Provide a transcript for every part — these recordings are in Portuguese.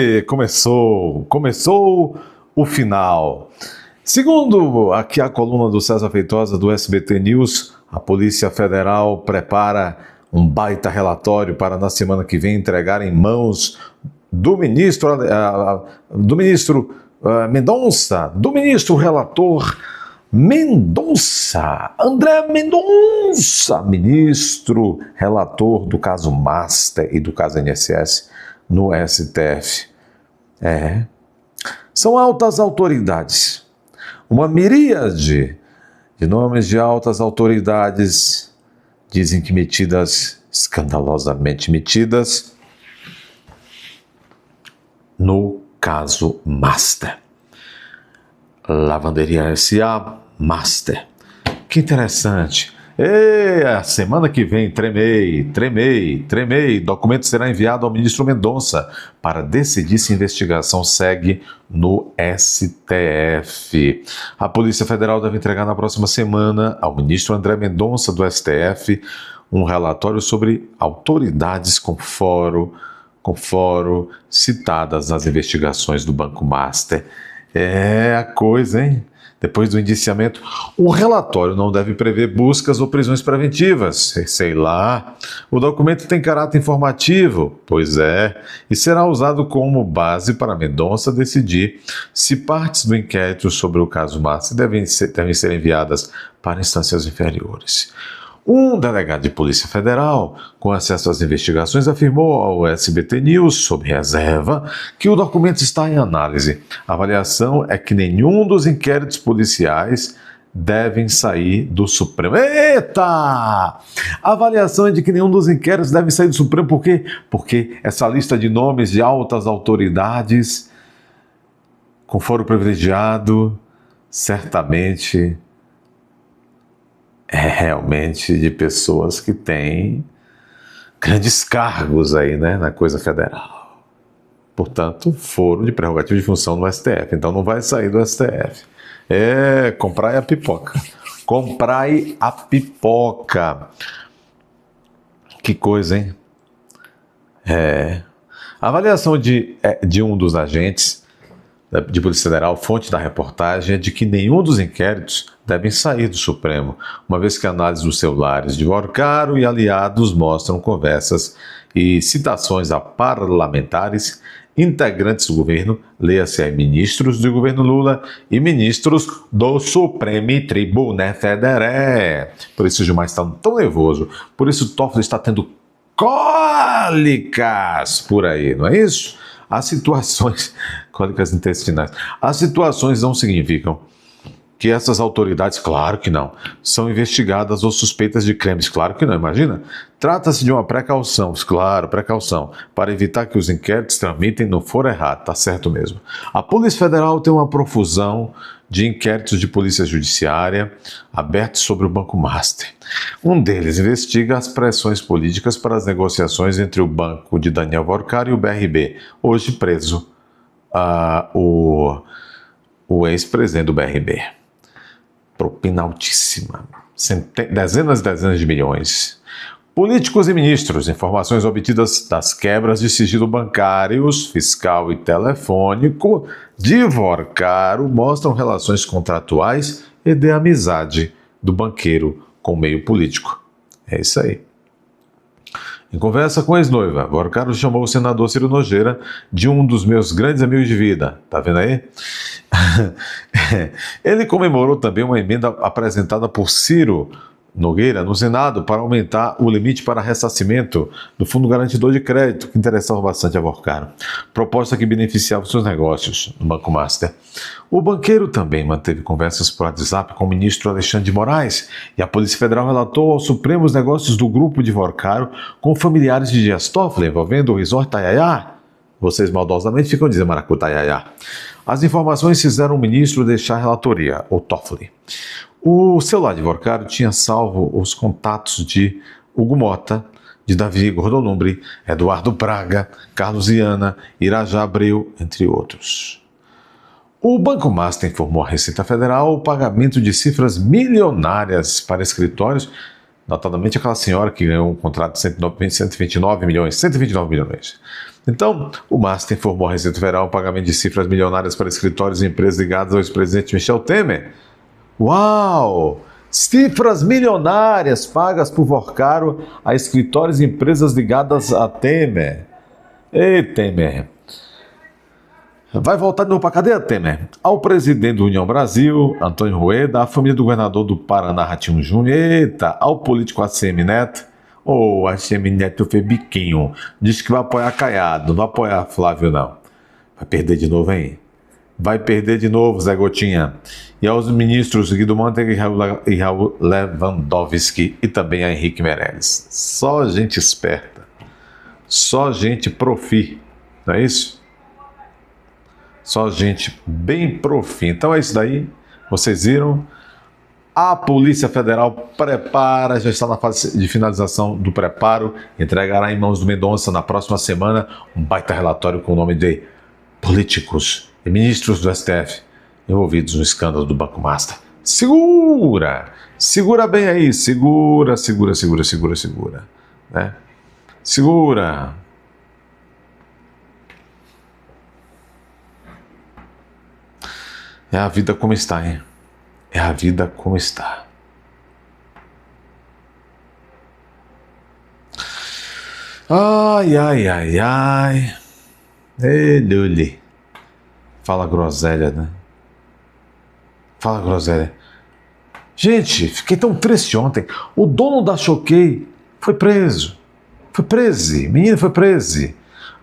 E começou o final. Segundo aqui a coluna do César Feitosa do SBT News, a Polícia Federal prepara um baita relatório para na semana que vem entregar em mãos do ministro Mendonça, do ministro relator Mendonça, André Mendonça, ministro relator do caso Master e do caso INSS no STF. São altas autoridades, uma miríade de nomes de altas autoridades, dizem que metidas, escandalosamente metidas, no caso Master. Lavanderia S.A. Master. Que interessante. A semana que vem, tremei. Documento será enviado ao ministro Mendonça para decidir se a investigação segue no STF. A Polícia Federal deve entregar na próxima semana ao ministro André Mendonça do STF um relatório sobre autoridades com foro citadas nas investigações do Banco Master. A coisa, hein? Depois do indiciamento, o relatório não deve prever buscas ou prisões preventivas. Sei lá. O documento tem caráter informativo, pois e será usado como base para Mendonça decidir se partes do inquérito sobre o caso Master devem ser enviadas para instâncias inferiores. Um delegado de Polícia Federal, com acesso às investigações, afirmou ao SBT News, sob reserva, que o documento está em análise. A avaliação é que nenhum dos inquéritos policiais devem sair do Supremo. Eita! A avaliação é de que nenhum dos inquéritos deve sair do Supremo. Por quê? Porque essa lista de nomes de altas autoridades, com foro privilegiado, certamente realmente de pessoas que têm grandes cargos aí, né, na coisa federal. Portanto, foro de prerrogativa de função no STF. Então não vai sair do STF. Comprai a pipoca. Comprai a pipoca. Que coisa, hein? A avaliação de um dos agentes de Polícia Federal, fonte da reportagem, é de que nenhum dos inquéritos devem sair do Supremo, uma vez que a análise dos celulares de Vorcaro e aliados mostram conversas e citações a parlamentares, integrantes do governo, leia-se aí ministros do governo Lula e ministros do Supremo Tribunal Federal. Por isso o Gilmar está tão nervoso, por isso o Toffoli está tendo cólicas por aí, não é isso? Cólicas intestinais. As situações não significam que essas autoridades, claro que não, são investigadas ou suspeitas de crimes, claro que não, imagina. Trata-se de uma precaução, para evitar que os inquéritos tramitem no foro errado, tá certo mesmo. A Polícia Federal tem uma profusão de inquéritos de polícia judiciária abertos sobre o Banco Master. Um deles investiga as pressões políticas para as negociações entre o banco de Daniel Vorcaro e o BRB, hoje preso o ex-presidente do BRB. Propina altíssima, dezenas de milhões. Políticos e ministros, informações obtidas das quebras de sigilo bancários, fiscal e telefônico de Vorcaro mostram relações contratuais e de amizade do banqueiro com o meio político. É isso aí. Em conversa com a ex-noiva, Vorcaro chamou o senador Ciro Nogueira de um dos meus grandes amigos de vida. Tá vendo aí? Ele comemorou também uma emenda apresentada por Ciro Nogueira no Senado para aumentar o limite para ressarcimento do Fundo Garantidor de Crédito, que interessava bastante a Vorcaro. Proposta que beneficiava os seus negócios no Banco Master. O banqueiro também manteve conversas por WhatsApp com o ministro Alexandre de Moraes e a Polícia Federal relatou ao Supremo os negócios do grupo de Vorcaro com familiares de Dias Toffoli envolvendo o Resort Taiaiá. Vocês maldosamente ficam dizendo Maracu Taiaiá. As informações fizeram o ministro deixar a relatoria, o Toffoli. O celular de Vorcaro tinha salvo os contatos de Hugo Mota, de Davi Gordolumbre, Eduardo Braga, Carlos Viana, Irajá Abreu, entre outros. O Banco Master informou à Receita Federal o pagamento de cifras milionárias para escritórios, notadamente aquela senhora que ganhou um contrato de 129 milhões, Então, o MAST informou à Receita Federal o pagamento de cifras milionárias para escritórios e empresas ligadas ao ex-presidente Michel Temer. Uau! Cifras milionárias pagas por Vorcaro a escritórios e empresas ligadas a Temer. Ei, Temer. Vai voltar de novo para a cadeia, Temer? Ao presidente do União Brasil, Antônio Rueda, à família do governador do Paraná, Ratinho Júnior, eita, ao político ACM Neto. ACM Neto foi biquinho. Diz que vai apoiar Caiado, não vai apoiar Flávio, não. Vai perder de novo, hein? Vai perder de novo, Zé Gotinha. E aos ministros Guido Mantega e Raul Lewandowski e também a Henrique Meirelles. Só gente esperta. Só gente profi. Não é isso? Só gente bem profi. Então é isso daí. Vocês viram? A Polícia Federal prepara, já está na fase de finalização do preparo, entregará em mãos do Mendonça na próxima semana um baita relatório com o nome de políticos e ministros do STF envolvidos no escândalo do Banco Master. Segura! Segura bem aí, segura, né? Segura! É a vida como está, hein? É a vida como está. Ai. Ei, Luli. Fala groselha, né? Fala groselha. Gente, fiquei tão triste ontem. O dono da Choquei foi preso. Menino foi preso.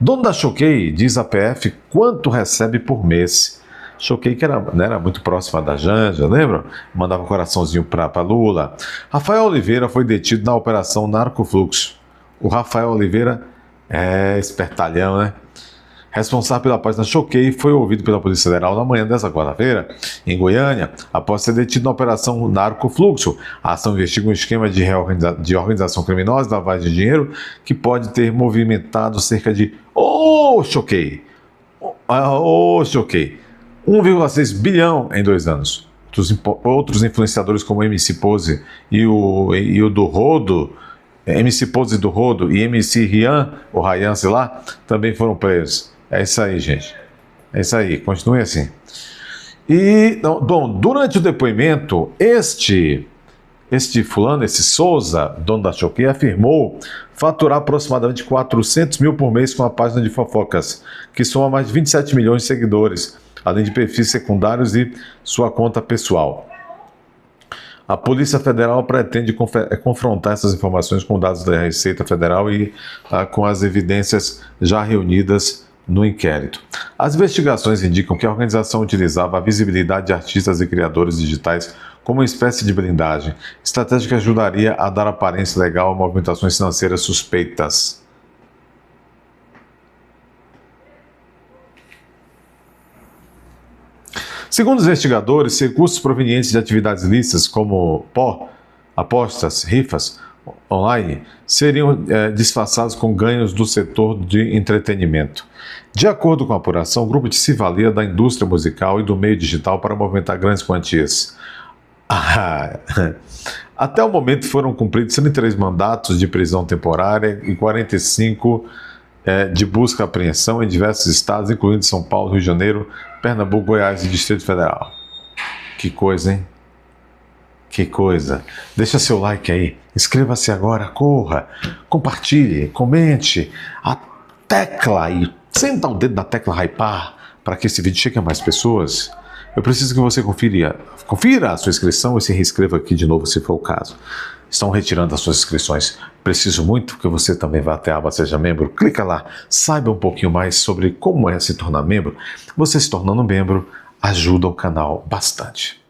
Dono da Choquei diz à PF quanto recebe por mês. Choquei que era muito próxima da Janja, lembra? Mandava um coraçãozinho para Lula. Rafael Oliveira foi detido na Operação Narcofluxo. O Rafael Oliveira é espertalhão, né? Responsável pela página Choquei, foi ouvido pela Polícia Federal na manhã dessa quarta-feira, em Goiânia, após ser detido na Operação Narcofluxo. A ação investiga um esquema de organização criminosa e lavagem de dinheiro que pode ter movimentado cerca de... Choquei! 1,6 bilhão em 2 anos. Outros influenciadores como MC Pose e o do Rodo, MC Pose do Rodo e MC Rian, ou Ryan, sei lá, também foram presos. É isso aí, gente. É isso aí, continue assim. Durante o depoimento, este fulano, esse Souza, dono da Choquei, afirmou faturar aproximadamente 400 mil por mês com a página de fofocas, que soma mais de 27 milhões de seguidores, além de perfis secundários e sua conta pessoal. A Polícia Federal pretende confrontar essas informações com dados da Receita Federal e com as evidências já reunidas no inquérito. As investigações indicam que a organização utilizava a visibilidade de artistas e criadores digitais como uma espécie de blindagem, estratégia que ajudaria a dar aparência legal a movimentações financeiras suspeitas. Segundo os investigadores, recursos provenientes de atividades ilícitas como apostas, rifas online, seriam disfarçados com ganhos do setor de entretenimento. De acordo com a apuração, o grupo se valia da indústria musical e do meio digital para movimentar grandes quantias. Até o momento foram cumpridos 103 mandatos de prisão temporária e 45 de busca e apreensão em diversos estados, incluindo São Paulo, Rio de Janeiro, Pernambuco, Goiás e Distrito Federal. Que coisa, hein? Que coisa. Deixa seu like aí, inscreva-se agora, corra, compartilhe, comente, a tecla e senta o dedo na tecla hypar para que esse vídeo chegue a mais pessoas. Eu preciso que você confira a sua inscrição e se reinscreva aqui de novo se for o caso. Estão retirando as suas inscrições. Preciso muito que você também vá até a aba Seja Membro. Clica lá, saiba um pouquinho mais sobre como é se tornar membro. Você se tornando membro ajuda o canal bastante.